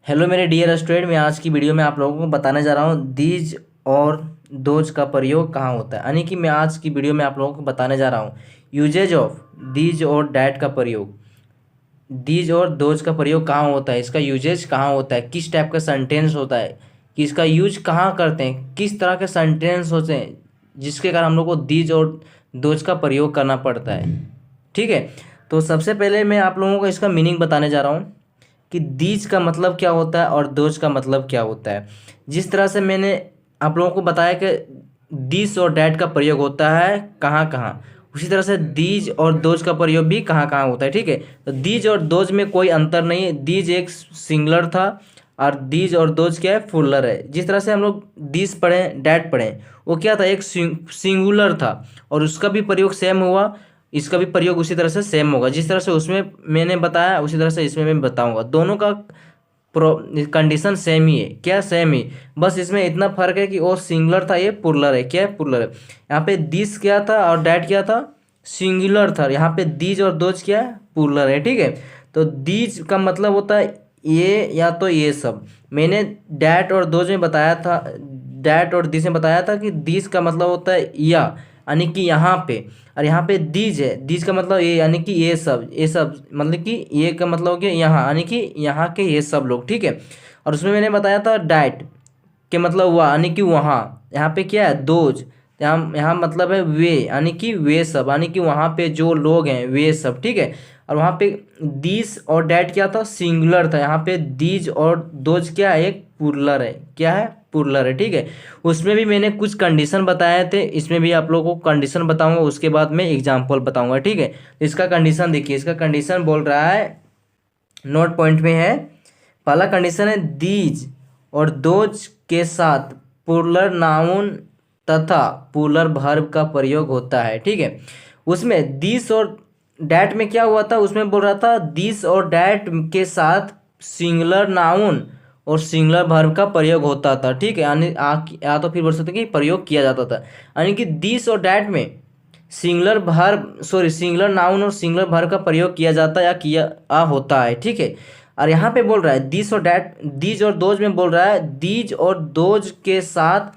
Hello मेरे dear student, मैं आज की वीडियो में आप लोगों को बताने जा रहा हूँ दीज और दोज का प्रयोग कहाँ होता है। यानी कि मैं आज की वीडियो में आप लोगों को बताने जा रहा हूँ यूजेज ऑफ दीज और डैट का प्रयोग। दीज और दोज का प्रयोग कहाँ होता है, इसका यूजेज कहाँ होता है, किस टाइप का सेंटेंस होता है, कि इसका यूज कहाँ करते हैं, किस तरह के सेंटेंस होते हैं जिसके कारण हम लोग को दीज और दोज का प्रयोग करना पड़ता है। ठीक है, तो सबसे पहले मैं आप लोगों को इसका मीनिंग बताने जा रहा हूँ कि दीज का मतलब क्या होता है और दोज का मतलब क्या होता है। जिस तरह से मैंने आप लोगों को बताया कि दिस और डैट का प्रयोग होता है कहाँ कहाँ, उसी तरह से दीज और दोज का प्रयोग भी कहाँ कहाँ होता है। ठीक है, तो दीज और दोज में कोई अंतर नहीं है। दीज एक सिंगुलर था और दीज और दोज क्या है, प्लूरल है। जिस तरह से हम लोग दीज पढ़ें, डैट पढ़ें, वो क्या था, एक सिंगुलर था और उसका भी प्रयोग सेम हुआ, इसका भी प्रयोग उसी तरह से सेम होगा। जिस तरह से उसमें मैंने बताया उसी तरह से इसमें मैं बताऊंगा। दोनों का कंडीशन सेम ही है। क्या सेम ही, बस इसमें इतना फर्क है कि वो सिंगुलर था, ये प्लूरल है। क्या है, प्लूरल है। यहाँ पे दिस क्या था और डैट क्या था, सिंगुलर था। यहाँ पे दीज और दोज क्या है, प्लूरल है। ठीक है, तो दीज का मतलब होता है ये या तो ये सब। मैंने डैट और दोज में बताया था, डैट और दिस में बताया था कि दिस का मतलब होता है या, यानी कि यहाँ पे, और यहाँ पे दीज है, दीज का मतलब ये यानी कि ये सब, ये सब मतलब कि ये का मतलब हो गया यहाँ, यानी कि यहाँ के ये सब लोग। ठीक है, और उसमें मैंने बताया था डैट के मतलब हुआ यानी कि वहाँ। यहाँ पे क्या है, दोज, यहाँ यहाँ मतलब है वे, यानी कि वे सब, यानी कि वहाँ पे जो लोग हैं वे सब। ठीक है, और वहाँ पे दीस और डैट क्या था, सिंगुलर था। यहाँ पे दीज और दोज क्या है, एक प्लूरल है। क्या है, प्लूरल है। ठीक है, उसमें भी मैंने कुछ कंडीशन बताए थे, इसमें भी आप लोगों को कंडीशन बताऊंगा, उसके बाद मैं एग्जाम्पल बताऊंगा। ठीक है, इसका कंडीशन देखिए, इसका कंडीशन बोल रहा है, नोट पॉइंट में है। पहला कंडीशन है दीज और दोज के साथ प्लूरल नाउन तथा प्लूरल वर्ब का प्रयोग होता है। ठीक है, उसमें दिस और डैट में क्या हुआ था, उसमें बोल रहा था दिस और डैट के साथ सिंगुलर नाउन और सिंगुलर वर्ब का प्रयोग होता था। ठीक है, यानी या तो फिर बोल सकते कि प्रयोग किया जाता था। यानी कि दिस और डैट में singular verb, sorry, singular noun और सिंगुलर वर्ब का प्रयोग किया जाता है या किया होता है। ठीक है, और यहाँ पे बोल रहा है दिस और डैट, दीज और दोज में बोल रहा है दीज और दोज के साथ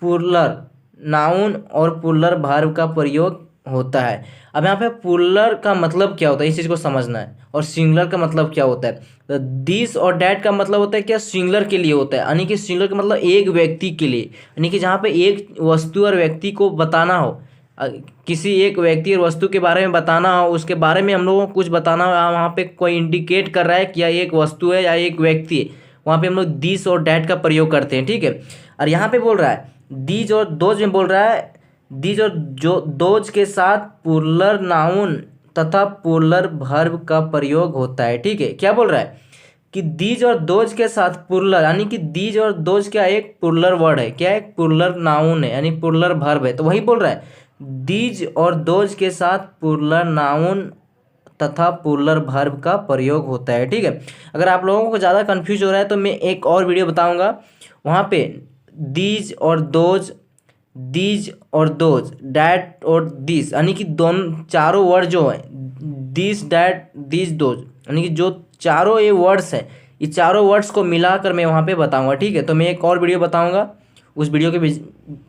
प्लूरल नाउन और प्लूरल वर्ब का प्रयोग होता है। अब यहाँ पे प्लूरल का मतलब क्या होता है, इस चीज़ को समझना है, और सिंगुलर का मतलब क्या होता है। तो दिस और डैट का मतलब होता है क्या, सिंगुलर के लिए होता है, यानी कि सिंगुलर का मतलब एक व्यक्ति के लिए, यानी कि जहाँ पे एक वस्तु और व्यक्ति को बताना हो, किसी एक व्यक्ति और वस्तु के बारे में बताना हो, उसके बारे में हम लोगों को कुछ बताना हो, वहाँ पे कोई इंडिकेट कर रहा है कि या एक वस्तु है या एक व्यक्ति है, वहाँ पे हम लोग दिस और डैट का प्रयोग करते हैं। ठीक है, और यहाँ पे बोल रहा है दीज और दोज में बोल रहा है दीज और जो दोज के साथ प्लूरल नाउन तथा प्लूरल वर्ब का प्रयोग होता है। ठीक है, क्या बोल रहा है कि दीज और दोज के साथ प्लूरल, यानी कि दीज और दोज क्या एक प्लूरल वर्ड है, क्या है, प्लूरल नाउन है, यानी प्लूरल वर्ब है। तो वही बोल रहा है दीज और दोज के साथ प्लूरल नाउन तथा प्लूरल वर्ब का प्रयोग होता है। ठीक है, अगर आप लोगों को ज़्यादा कंफ्यूज हो रहा है तो मैं एक और वीडियो बताऊंगा, वहाँ पे दीज और दोज, दीज और दोज, डैट और दिस, यानी कि दोनों चारों वर्ड जो है, दिस डैट दिस दोज, यानी कि जो चारों ये वर्ड्स हैं, ये चारों वर्ड्स को मिलाकर मैं वहाँ पे बताऊंगा। ठीक है, तो मैं एक और वीडियो बताऊंगा, उस वीडियो के भी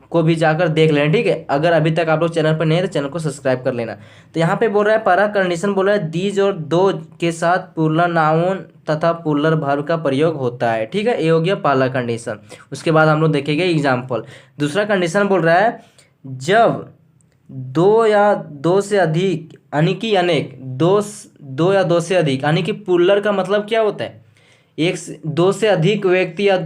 को भी जाकर देख लेना। ठीक है, अगर अभी तक आप लोग चैनल पर नहीं है तो चैनल को सब्सक्राइब कर लेना। तो यहाँ पे बोल रहा है, पहला कंडीशन बोल रहा है दीज और दोज के साथ प्लूरल नाउन तथा प्लूरल वर्ब का प्रयोग होता है। ठीक है, ये हो गया पहला कंडीशन। उसके बाद हम लोग देखेंगे एग्जाम्पल। दूसरा कंडीशन बोल रहा है जब दो या दो से अधिक, यानी कि अनेक, दो या दो से अधिक, यानी कि प्लूरल का मतलब क्या होता है, दो से अधिक व्यक्ति या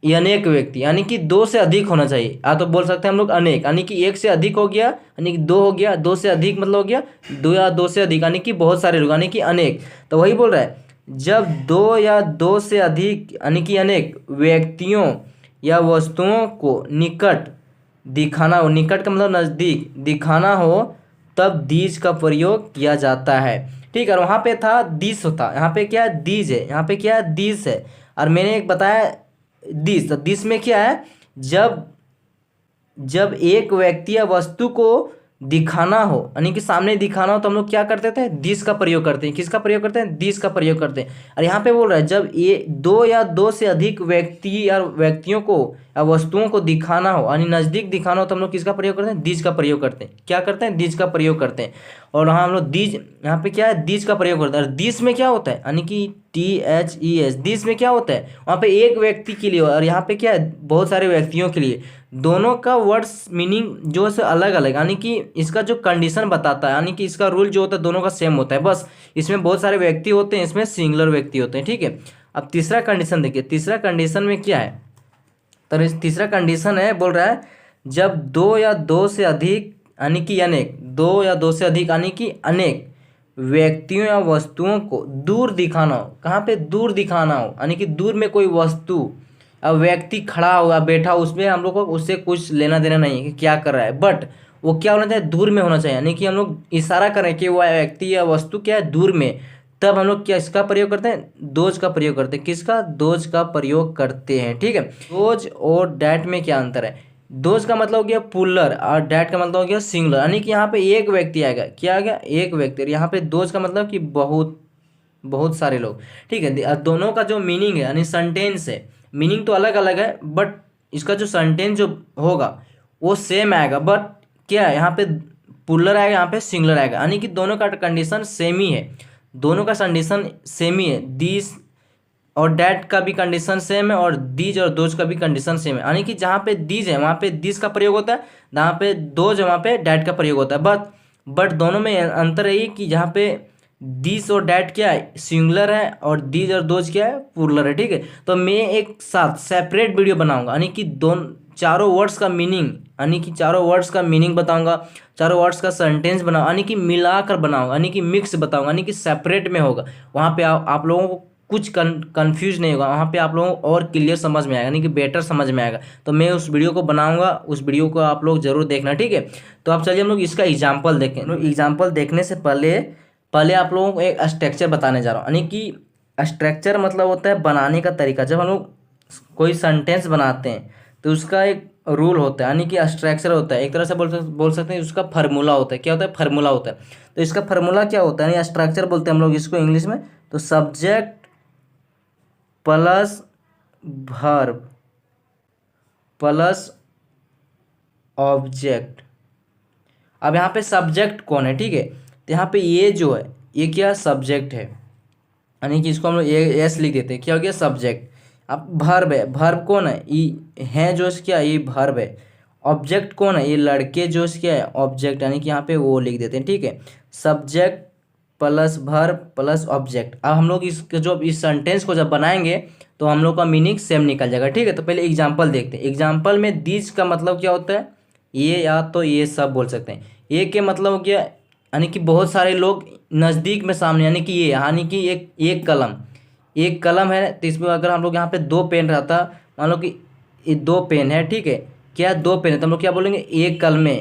अनेक व्यक्ति, यानी कि दो से अधिक होना चाहिए। या तो बोल सकते हैं हम लोग अनेक, यानी कि एक से अधिक हो गया, यानी कि दो हो गया, दो से अधिक मतलब हो गया दो या दो से अधिक, यानी कि बहुत सारे लोग, यानी कि अनेक। तो वही बोल रहा है जब दो या दो से अधिक, यानी कि अनेक व्यक्तियों या वस्तुओं को निकट दिखाना हो, निकट का मतलब नज़दीक दिखाना हो, तब दीज का प्रयोग किया जाता है। ठीक है, और वहाँ पे था दिस होता, यहाँ पे क्या है, दीज है, यहाँ पे क्या है, दिस है। और मैंने एक बताया दिस, तो दिस में क्या है, जब जब एक व्यक्ति या वस्तु को दिखाना हो, यानी कि सामने दिखाना हो, तो हम लोग क्या करते थे, दिस का प्रयोग करते हैं। किसका प्रयोग करते हैं, दिस का प्रयोग करते हैं। और यहाँ पे बोल रहा है जब ये दो या दो से अधिक व्यक्ति या व्यक्तियों को या वस्तुओं को दिखाना हो, यानी नजदीक दिखाना हो, तो हम लोग किसका प्रयोग करते हैं, दिस का प्रयोग करते हैं। क्या करते हैं, दिस का प्रयोग करते हैं। और यहाँ हम लोग दिस, यहाँ पे क्या है, दिस का प्रयोग करते हैं। और दिस में क्या होता है, यानी कि THES, दिस में क्या होता है, वहाँ पे एक व्यक्ति के लिए, और यहाँ पे क्या है, बहुत सारे व्यक्तियों के लिए। दोनों का वर्ड्स मीनिंग जो है अलग अलग, यानी कि इसका जो कंडीशन बताता है, यानी कि इसका रूल जो होता है दोनों का सेम होता है, बस इसमें बहुत सारे व्यक्ति होते हैं, इसमें सिंगुलर व्यक्ति होते हैं। ठीक है, अब तीसरा कंडीशन देखिए, तीसरा कंडीशन में क्या है, तो तीसरा कंडीशन है, बोल रहा है जब दो या दो से अधिक, यानी कि अनेक, दो या दो से अधिक यानी कि अनेक व्यक्तियों या वस्तुओं को दूर दिखाना हो। कहाँ पे, दूर दिखाना हो, यानी कि दूर में कोई वस्तु, अब व्यक्ति खड़ा होगा बैठा, उसमें हम लोग को उससे कुछ लेना देना नहीं है कि क्या कर रहा है, बट वो क्या होना चाहिए, दूर में होना चाहिए। यानी कि हम लोग इशारा करें कि वह व्यक्ति या वस्तु क्या है, दूर में, तब हम लोग क्या इसका प्रयोग करते हैं, दोज का प्रयोग करते हैं। किसका, दोज का प्रयोग करते हैं। ठीक है, दोज और डैट में क्या अंतर है, दोज का मतलब हो गया पुलर और डैट का मतलब हो गया सिंगुलर, यानी कि यहाँ पे एक व्यक्ति आएगा, क्या आ गया, एक व्यक्ति। और यहाँ पे दोज का मतलब कि बहुत बहुत सारे लोग। ठीक है, दोनों का जो मीनिंग है, यानी सेंटेंस है, मीनिंग तो अलग अलग है, बट इसका जो सेंटेंस जो होगा वो सेम आएगा, बट क्या है, यहाँ पे पुलर आएगा, यहाँ पे सिंगुलर आएगा, यानी कि दोनों का कंडीशन सेम ही है, दोनों का कंडीशन सेम ही है। दिस और डैट का भी कंडीशन सेम है, और दीज और दोज का भी कंडीशन सेम है, यानी कि जहाँ पे दीज है वहाँ पे दिस का प्रयोग होता है, जहाँ पे दोज है वहाँ पे डैट का प्रयोग होता है। बट दोनों में अंतर है कि जहाँ पे दिस और डैट क्या है, सिंगुलर है, और दीज और दोज क्या है, प्लूरल है। ठीक है, तो मैं एक साथ सेपरेट वीडियो बनाऊंगा, यानी कि चारों वर्ड्स का मीनिंग, यानी कि चारों वर्ड्स का मीनिंग बताऊंगा, चारों वर्ड्स का सेंटेंस बनाऊंगा, यानी कि मिलाकर बनाऊंगा, यानी कि मिक्स बताऊंगा, यानी कि सेपरेट में होगा। वहाँ पे आप लोगों को कुछ कंफ्यूज नहीं होगा, वहाँ पे आप लोगों को और क्लियर समझ में आएगा, यानी कि बेटर समझ में आएगा। तो मैं उस वीडियो को बनाऊंगा, उस वीडियो को आप लोग जरूर देखना। ठीक है, तो आप चलिए हम लोग इसका एग्जाम्पल देखें। एग्जाम्पल देखने से पहले पहले आप लोगों को एक स्ट्रक्चर बताने जा रहा हूँ, यानी कि स्ट्रक्चर मतलब होता है बनाने का तरीका। जब हम लोग कोई सेंटेंस बनाते हैं तो उसका एक रूल होता है, यानी कि स्ट्रक्चर होता है, एक तरह से बोल सकते हैं उसका फार्मूला होता है। क्या होता है, फार्मूला होता है। तो इसका फार्मूला क्या होता है, यानी स्ट्रक्चर बोलते हैं हम लोग इसको इंग्लिश में, तो subject plus verb plus object. अब यहाँ पे सब्जेक्ट कौन है, ठीक है, तो यहाँ पे ये जो है ये क्या सब्जेक्ट है, यानी कि इसको हम लोग एस लिख देते हैं, क्या हो गया सब्जेक्ट। अब भर्ब है, भर्ब कौन है, ये है जो क्या, ये भर्ब है। ऑब्जेक्ट कौन है, ये लड़के जो क्या है, ऑब्जेक्ट, यानी कि यहाँ पे वो लिख देते हैं। ठीक है, subject plus verb plus object. अब हम लोग इस सेंटेंस को जब बनाएंगे तो हम लोग का मीनिंग सेम निकल जाएगा। ठीक है, तो पहले एग्जाम्पल देखते हैं। एग्जाम्पल में दीज का मतलब क्या होता है, ये या तो ये सब बोल सकते हैं। ये के मतलब हो गया, यानी कि बहुत सारे लोग नज़दीक में सामने, यानी कि ये, यानी कि एक कलम है, तो इसमें अगर हम लोग यहाँ पे दो पेन रहता, मान लो कि ये दो पेन है, ठीक है, क्या दो पेन है, तो हम लोग क्या बोलेंगे, एक कलमे,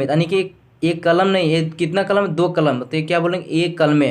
यानी कि एक कलम नहीं, ये कितना कलम है, दो कलम, तो ये क्या बोलेंगे, एक कलमे।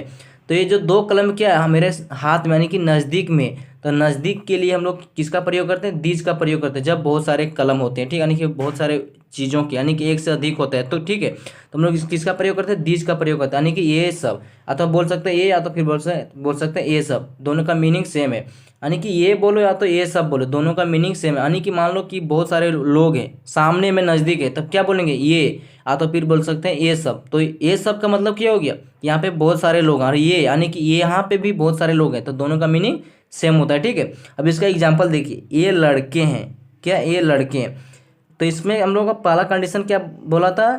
तो ये जो दो कलम क्या है मेरे हाथ में, यानी कि नज़दीक में, तो नज़दीक के लिए हम लोग किसका प्रयोग करते हैं, दीज का प्रयोग करते हैं, जब बहुत सारे कलम होते हैं। ठीक, यानी कि बहुत सारे चीज़ों के, यानी कि एक से अधिक होता है, तो ठीक है, तो हम लोग किसका प्रयोग करते हैं, दीज का प्रयोग करते हैं, यानी कि ये सब, या तो बोल सकते हैं ये, या तो फिर बोल सकते हैं ये सब, दोनों का मीनिंग सेम है। यानी कि ये बोलो या तो ये सब बोलो, दोनों का मीनिंग सेम है। यानी कि मान लो कि बहुत सारे लोग हैं सामने में, नज़दीक है, तब क्या बोलेंगे, ये, या तो फिर बोल सकते हैं ये सब। तो ये सब का मतलब क्या हो गया, यहाँ पे बहुत सारे लोग हैं, और ये यानी कि ये यहाँ पे भी बहुत सारे लोग हैं, तो दोनों का मीनिंग सेम होता है। ठीक है, अब इसका एग्जाम्पल देखिए, ये लड़के हैं, क्या ये लड़के हैं, तो इसमें हम लोग का पहला कंडीशन क्या बोला था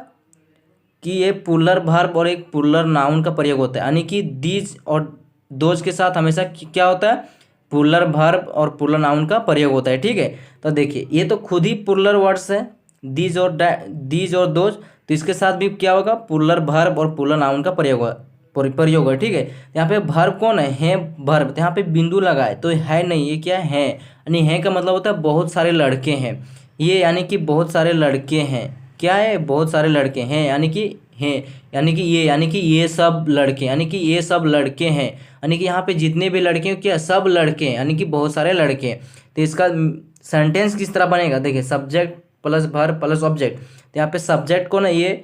कि ये पुलर वर्ब और एक पुलर नाउन का प्रयोग होता है, यानी कि दीज और दोज के साथ हमेशा क्या होता है, पुलर वर्ब और पुलर नाउन का प्रयोग होता है। ठीक है, तो देखिए ये तो खुद ही पुलर वर्ड्स है, दीज और दोज, तो इसके साथ भी क्या होगा, पुलर वर्ब और पुलर नाउन का प्रयोग है। ठीक है, यहाँ पे वर्ब कौन है वर्ब, तो यहाँ पे बिंदु लगा है, तो है नहीं, ये क्या है, यानी है का मतलब होता है बहुत सारे लड़के हैं, ये यानी कि बहुत सारे लड़के हैं, क्या है, बहुत सारे लड़के हैं, यानी कि हैं, यानी कि ये, यानी कि ये सब लड़के, यानी कि ये सब लड़के हैं, यानी कि यहाँ पे जितने भी लड़के हैं क्या, सब लड़के हैं, यानी कि बहुत सारे लड़के हैं। तो इसका सेंटेंस किस तरह बनेगा, देखिए, subject plus verb plus object, तो यहाँ पे सब्जेक्ट कौन है, ये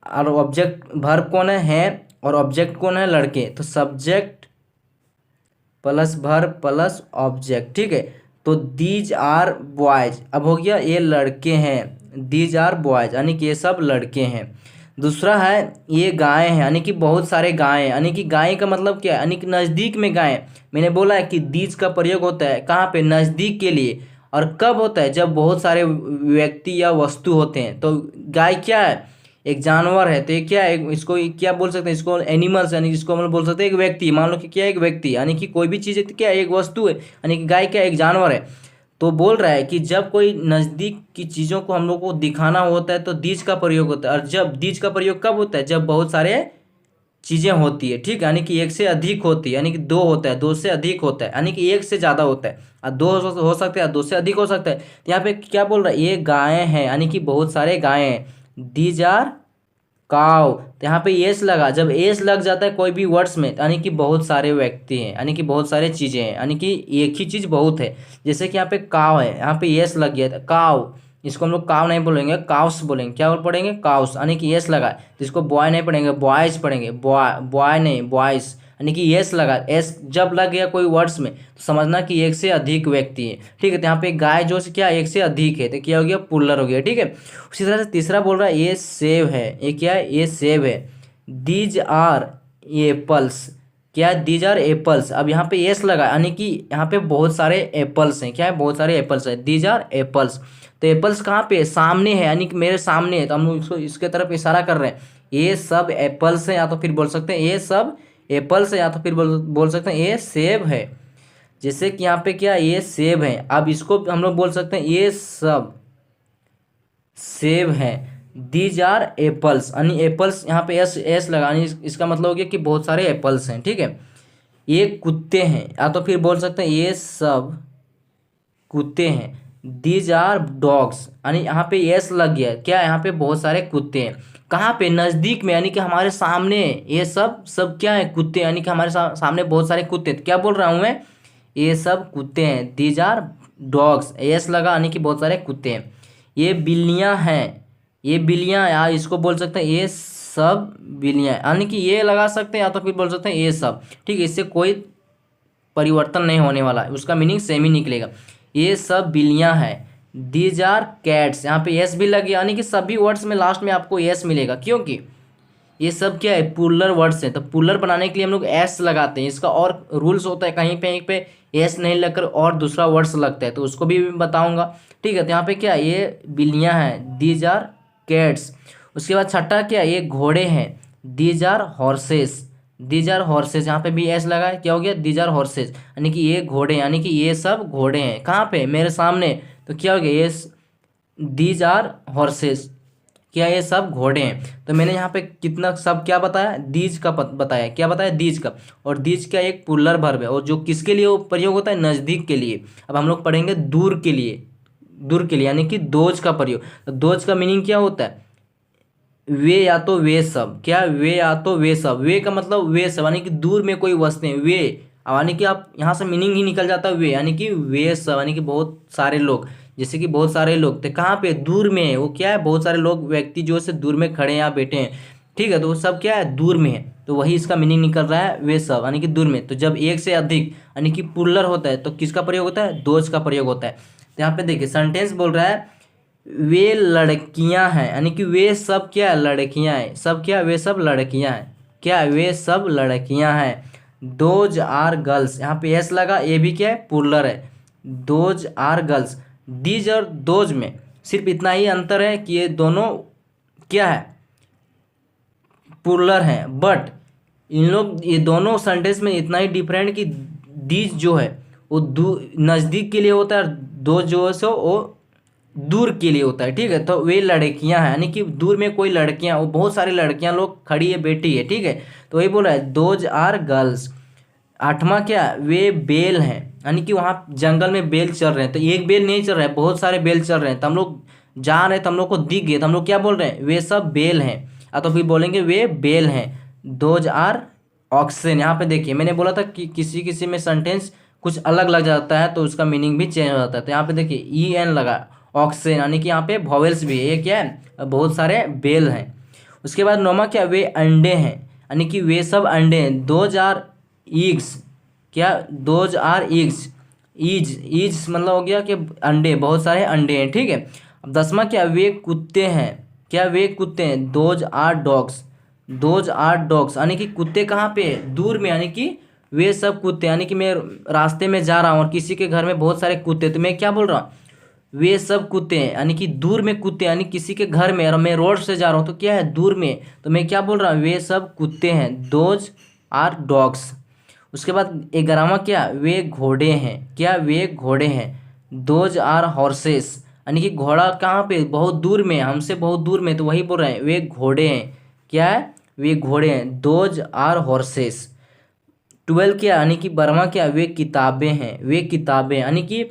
और ऑब्जेक्ट वर्ब कौन है और ऑब्जेक्ट कौन है, लड़के। तो subject plus verb plus object, ठीक है। तो दीज आर बॉयज, अब हो गया ये लड़के हैं, दीज आर बॉयज यानी कि ये सब लड़के हैं। दूसरा है ये गायें हैं, यानी कि बहुत सारे गायें हैं, यानी कि गाय का मतलब क्या है, यानी कि नज़दीक में गायें। मैंने बोला है कि दीज का प्रयोग होता है कहाँ पे, नज़दीक के लिए। और कब होता है, जब बहुत सारे व्यक्ति या वस्तु होते हैं। तो गाय क्या है, एक जानवर है। तो ये क्या है, इसको क्या बोल सकते हैं, इसको एनिमल्स, यानी इसको हम लोग बोल सकते हैं एक व्यक्ति। मान लो कि क्या है, एक व्यक्ति, यानी कि कोई भी चीज़ है तो क्या है, एक वस्तु है, यानी कि गाय क्या है, एक जानवर है। तो बोल रहा है कि जब कोई नज़दीक की चीज़ों को हम लोग को दिखाना होता है तो दीज का प्रयोग होता है। और जब दीज का प्रयोग कब होता है, जब बहुत सारे चीज़ें होती है, ठीक है, यानी कि एक से अधिक होती है, यानी कि दो होता है, दो से अधिक होता है, यानी कि एक से ज़्यादा होता है। और दो हो सकता है, दो से अधिक हो सकता है। तो यहाँ पे क्या बोल रहा है, ये गायें हैं, यानी कि बहुत सारे गायें हैं। दीज आर काव, तो यहाँ पे एस लगा, जब एस लग जाता है कोई भी वर्ड्स में, यानी कि बहुत सारे व्यक्ति हैं, यानी कि बहुत सारे चीज़ें हैं, यानी कि एक ही चीज़ बहुत है। जैसे कि यहाँ पे काव है, यहाँ पे एस लग गया था, काव, इसको हम लोग काव नहीं बोलेंगे, काउस बोलेंगे। क्या बोल पढ़ेंगे, काउस, यानी कि एस लगा। तो इसको बॉय नहीं पढ़ेंगे, बॉयज पढ़ेंगे, बॉय बॉय नहीं बॉयज, यानी कि एस लगा। एस जब लग गया कोई वर्ड्स में तो समझना कि एक से अधिक व्यक्ति है, ठीक है। तो यहाँ पे गाय जो से क्या एक से अधिक है, तो क्या हो गया, पुल्लर हो गया, ठीक है। उसी तरह से तीसरा बोल रहा है ये सेब है, ये क्या है, ये सेब है। दीज आर एप्पल्स, क्या है, दीज आर एप्पल्स। अब यहाँ पे एस लगा, यानी कि यहाँ पे बहुत सारे एप्पल्स हैं, क्या है, बहुत सारे एप्पल्स हैं, दीज आर एप्पल्स। तो एप्पल्स कहाँ पे, सामने है, यानी कि मेरे सामने है, तो हम लोग इसको इसके तरफ इशारा कर रहे हैं। ये सब एप्पल्स हैं, या तो फिर बोल सकते हैं ये सब एप्पल्स है, या तो फिर बोल सकते हैं ये सेब है। जैसे कि यहाँ पे क्या, ये सेब है। अब इसको हम लोग बोल सकते हैं ये सब सेब है। दीज आर एप्पल्स, यानी एप्पल्स यहाँ पे एस एस लगा, यानी इसका मतलब हो गया कि बहुत सारे एप्पल्स हैं, ठीक है। ये कुत्ते हैं, या तो फिर बोल सकते हैं ये सब कुत्ते हैं। दीज आर डॉग्स, यानी यहाँ पे एस लग गया, क्या यहाँ पे बहुत सारे कुत्ते हैं। कहाँ पे, नज़दीक में, यानी कि हमारे सामने। ये सब सब क्या है, कुत्ते, यानी कि हमारे सामने बहुत सारे कुत्ते। तो क्या बोल रहा हूँ मैं, ये सब कुत्ते हैं, दीज आर डॉग्स, एस लगा, यानी कि बहुत सारे कुत्ते हैं। ये बिल्लियाँ हैं, ये बिल्लियाँ, यार इसको बोल सकते हैं ये सब बिल्लियाँ, यानी कि ये लगा सकते हैं, या तो फिर बोल सकते हैं ये सब, ठीक है। इससे कोई परिवर्तन नहीं होने वाला है, उसका मीनिंग सेम ही निकलेगा। ये सब बिल्लियाँ हैं। दीज आर कैट्स, यहाँ पे एस भी लगे, यानी कि सभी वर्ड्स में लास्ट में आपको एस मिलेगा, क्योंकि ये सब क्या है, पुलर वर्ड्स हैं। तो पुलर बनाने के लिए हम लोग एस लगाते हैं। इसका और रूल्स होता है, कहीं पे एस नहीं लगकर और दूसरा वर्ड्स लगता है, तो उसको भी बताऊंगा, ठीक है। तो यहाँ पे क्या, ये बिल्लियाँ हैं, दीज आर कैट्स। उसके बाद छठा क्या, ये घोड़े हैं, these are horses, these are horses, यहाँ पे भी एस लगा है, क्या हो गया, दीज आर हॉर्सेस, यानी कि ये घोड़े, यानी कि ये सब घोड़े हैं। कहाँ पे, मेरे सामने। तो क्या हो गया, ये दीज आर हॉर्सेस, क्या ये सब घोड़े हैं। तो मैंने यहाँ पे कितना सब क्या बताया, दीज का बताया, क्या बताया, दीज का। और दीज का एक पुल्लर वर्ब है, और जो किसके लिए वो प्रयोग होता है, नज़दीक के लिए। अब हम लोग पढ़ेंगे दूर के लिए, दूर के लिए, यानी कि दोज का प्रयोग। तो दोज का मीनिंग क्या होता है, वे या तो वे सब, क्या, वे या तो वे सब। वे का मतलब वे सब, यानी कि दूर में कोई वस्तुएं, वे, यानी कि आप यहाँ से मीनिंग ही निकल जाता है वे, यानी कि वे सब, यानी कि बहुत सारे लोग। जैसे कि बहुत सारे लोग थे, कहाँ पे, दूर में है, वो क्या है, बहुत सारे लोग, व्यक्ति जो है दूर में खड़े हैं या बैठे हैं, ठीक है। तो वो सब क्या है, दूर में है, तो वही इसका मीनिंग निकल रहा है, वे सब, यानी कि दूर में। तो जब एक से अधिक यानी कि पुल्लर होता है तो किसका प्रयोग होता है, दोज का प्रयोग होता है। तो यहाँ पे देखिए सेंटेंस बोल रहा है वे लड़कियां हैं, यानी कि वे सब क्या, लड़कियां हैं, सब क्या, वे सब लड़कियां हैं, क्या, वे सब लड़कियां हैं। दोज आर गर्ल्स, यहाँ पे एस लगा, ये भी क्या है, पुल्लर है, दोज आर गर्ल्स। दीज और दोज में सिर्फ इतना ही अंतर है कि ये दोनों क्या है, पुल्लर हैं। बट इन लोग, ये दोनों सेंटेंस में इतना ही डिफरेंट कि दीज जो है वो नज़दीक के लिए होता है, और दो जो है सो वो दूर के लिए होता है, ठीक है। तो वे लड़कियां हैं, यानी कि दूर में कोई लड़कियां, वो बहुत सारी लड़कियां लोग खड़ी है, बैठी है, ठीक है। तो वही बोल रहा है दोज आर गर्ल्स। आठवां क्या, वे बेल हैं, यानी कि वहाँ जंगल में बेल चल रहे हैं। तो एक बेल नहीं चल रहा है, बहुत सारे बेल चल रहे हैं। तो हम लोग जा रहे हैं, तो हम लोग को दिख गए, तो हम लोग क्या बोल रहे हैं, वे सब बेल हैं, या तो फिर बोलेंगे वे बेल हैं। दोज आर ऑक्सेन, यहाँ पे देखिए मैंने बोला था कि किसी किसी में सेंटेंस कुछ अलग लग जाता है तो उसका मीनिंग भी चेंज हो जाता है। तो यहाँ पे देखिए EN लगा, ऑक्सेन, यानी कि यहाँ पे वॉवेल्स भी है, ये क्या है, बहुत सारे बेल हैं। उसके बाद नौमा क्या, वे अंडे हैं, यानी कि वे सब अंडे हैं। दोज आर ईग्स, क्या, दोज आर ईग्स, ईज मतलब हो गया कि अंडे, बहुत सारे अंडे हैं, ठीक है। अब 10वां क्या, वे कुत्ते हैं, क्या, वे कुत्ते हैं। Those are dogs, those are dogs, यानी कि कुत्ते कहाँ पे, दूर में, यानी कि वे सब कुत्ते, यानी कि मैं रास्ते में जा रहा हूँ और किसी के घर में बहुत सारे कुत्ते, तो मैं क्या बोल रहा हूँ, वे सब कुत्ते हैं, यानी कि दूर में कुत्ते, यानी किसी के घर में, और मैं रोड से जा रहा हूँ तो क्या है, दूर में, तो मैं क्या बोल रहा हूँ, वे सब कुत्ते हैं, दोज आर डॉग्स। उसके बाद 11वां क्या, वे घोड़े हैं, क्या, वे घोड़े हैं। दोज आर हॉर्सेस, यानी कि घोड़ा कहाँ पे, बहुत दूर में, हमसे बहुत दूर में, तो वही बोल रहे हैं वे घोड़े हैं, क्या है, वे घोड़े हैं। Those are horses. 12 क्या, यानी कि 12वां क्या, वे किताबें हैं, वे किताबें, यानी कि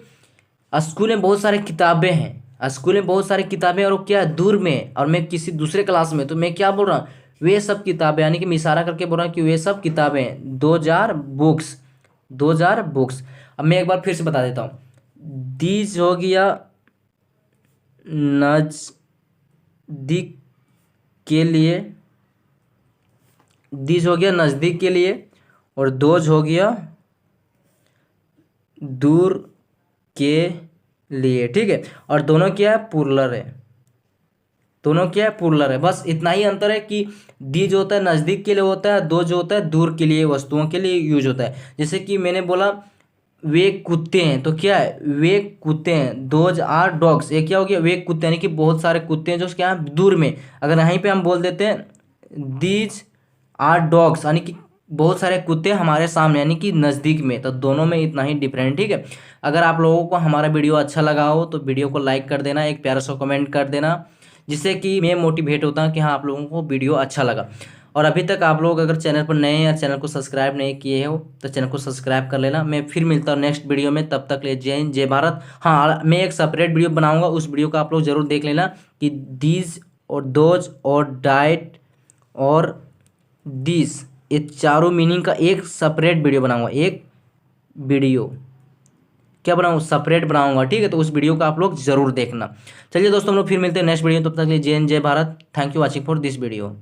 स्कूल में बहुत सारे किताबें हैं, स्कूल में बहुत सारी किताबें, और वो क्या है, दूर में, और मैं किसी दूसरे क्लास में, तो मैं क्या बोल रहा हूँ, वे सब किताबें, यानी कि मैं इशारा करके बोल रहा हूँ कि वे सब किताबें हैं। 2,000 बुक्स, 2,000 बुक्स। अब मैं एक बार फिर से बता देता हूँ, दीज हो गया नजदीक के लिए, दीज हो गया नज़दीक के लिए, और दोज हो गया दूर के लिए, ठीक है। और दोनों क्या है, पुरलर है, दोनों क्या है, पुरलर है। बस इतना ही अंतर है कि दी जो होता है नज़दीक के लिए होता है, दो जो होता है दूर के लिए, वस्तुओं के लिए यूज होता है। जैसे कि मैंने बोला वे कुत्ते हैं, तो क्या है, वे कुत्ते हैं। दोज आर डॉग्स, ये क्या हो गया, वे कुत्ते, यानी कि बहुत सारे कुत्ते हैं जो क्या है, दूर में। अगर यहीं पे हम बोल देते हैं दीज आर डॉग्स, यानी कि बहुत सारे कुत्ते हमारे सामने, यानी कि नज़दीक में, तो दोनों में इतना ही डिफरेंट, ठीक है। अगर आप लोगों को हमारा वीडियो अच्छा लगा हो तो वीडियो को लाइक कर देना, एक प्यारा सा कमेंट कर देना, जिससे कि मैं मोटिवेट होता हूँ कि हाँ आप लोगों को वीडियो अच्छा लगा। और अभी तक आप लोग अगर चैनल पर नए हैं या चैनल को सब्सक्राइब नहीं किए हो तो चैनल को सब्सक्राइब कर लेना। मैं फिर मिलता हूँ नेक्स्ट वीडियो में, तब तक ले जय हिंद जय भारत। हाँ, मैं एक सेपरेट वीडियो बनाऊंगा, उस वीडियो को आप लोग जरूर देख लेना कि दीज और दोज और डाइट और दिस, ये चारों मीनिंग का एक सेपरेट वीडियो बनाऊंगा, एक वीडियो क्या बनाऊँ, सेपरेट बनाऊंगा, ठीक है। तो उस वीडियो को आप लोग जरूर देखना। चलिए दोस्तों, हम लोग फिर मिलते हैं नेक्स्ट वीडियो, तब तक के लिए जय हिंद जय Bharat. Thank you watching for this video.